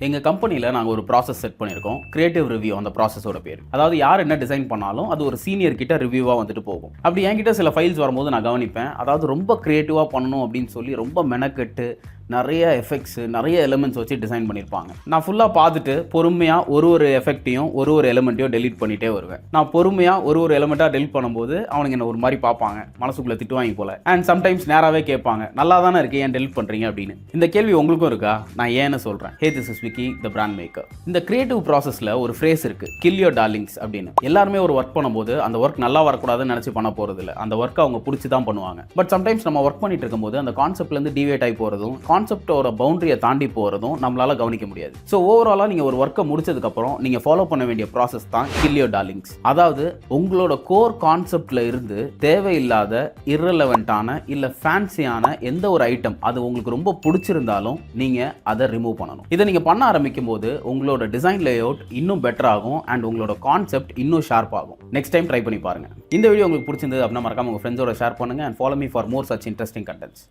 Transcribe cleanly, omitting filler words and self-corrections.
எங்கள் கம்பெனியில் நாங்கள் ஒரு ப்ராசஸ் செட் பண்ணியிருக்கோம். கிரியேட்டிவ் ரிவ்யூ அந்த ப்ராசஸோட பேர். அதாவது யார் என்ன டிசைன் பண்ணாலும் அது ஒரு சீனியர் கிட்ட ரிவ்யூவாக வந்துட்டு போகும். அப்படி என்கிட்ட சில ஃபைல்ஸ் வரும்போது நான் கவனிப்பேன். அதாவது ரொம்ப கிரியேட்டிவாக பண்ணணும் அப்படின்னு சொல்லி ரொம்ப மெனக்கெட்டு நிறைய எஃபெக்ட்ஸு நிறைய எலிமெண்ட்ஸ் வச்சு டிசைன் பண்ணியிருப்பாங்க. நான் ஃபுல்லாக பார்த்துட்டு பொறுமையாக ஒரு எஃபெக்ட்டையும் ஒரு எலிமெண்ட்டையும் டெலீட் பண்ணிகிட்டே வருவேன். நான் பொறுமையாக ஒரு எலிமெண்ட்டாக டெலிட் பண்ணும்போது அவனுங்க என்ன ஒரு மாதிரி பார்ப்பாங்க, மனசுக்குள்ளே திட்டுவாங்க போல. அண்ட் சம்டைம்ஸ் நேராகவே கேட்பாங்க, நல்லா தானே இருக்கு, ஏன் டெலிட் பண்ணுறீங்க அப்படின்னு. இந்த கேள்வி உங்களுக்கும் இருக்கா? நான் ஏன்னு சொல்கிறேன். Hey, this is Vicky, the brand maker. இந்த கிரியேட்டிவ் ப்ராசஸில் ஒரு ஃப்ரேஸ் இருக்குது, கில் யோர் டார்லிங்ஸ் அப்படின்னு. எல்லாருமே ஒரு ஒர்க் பண்ணும்போது அந்த ஒர்க் நல்லா வரக்கூடாதுன்னு நினச்சி பண்ண போகிறது இல்லை. அந்த ஒர்க்கை அவங்க பிடிச்சி தான் பண்ணுவாங்க. பட் சம்டைம்ஸ் நம்ம ஒர்க் பண்ணிட்டு இருக்கும்போது அந்த கான்செப்ட்லேருந்து டிவேட் ஆகி போகிறதும் கான்செப்டோட பவுண்டரியை தாண்டி போகிறதும் நம்மளால கவனிக்க முடியாது. ஸோ ஓவராலாக நீங்கள் ஒரு ஒர்க்கை முடிச்சதுக்கப்புறம் நீங்கள் ஃபாலோ பண்ண வேண்டிய ப்ராசஸ் தான் கில் யோர் டார்லிங்ஸ். அதாவது உங்களோட கோர் கான்செப்டில் இருந்து தேவையில்லாத இரலவெண்ட்டான இல்லை ஃபேன்சியான எந்த ஒரு ஐட்டம் அது உங்களுக்கு ரொம்ப பிடிச்சிருந்தாலும் நீங்கள் அதை ரிமூவ் பண்ணணும். இதை நீங்கள் பண்ண ஆரம்பிக்கும் போது உங்களோட டிசைன் லேஅவுட் இன்னும் பெட்டர் ஆகும் அண்ட் உங்களோட கான்செப்ட் இன்னும் ஷார்ப் ஆகும். நெக்ஸ்ட் டைம் ட்ரை பண்ணி பாருங்க. இந்த வீடியோ உங்களுக்கு பிடிச்சிருந்தது அப்படின்னா மறக்காம உங்கள் ஃப்ரெண்ட்ஸோட ஷேர் பண்ணுங்க and follow me for more such interesting contents.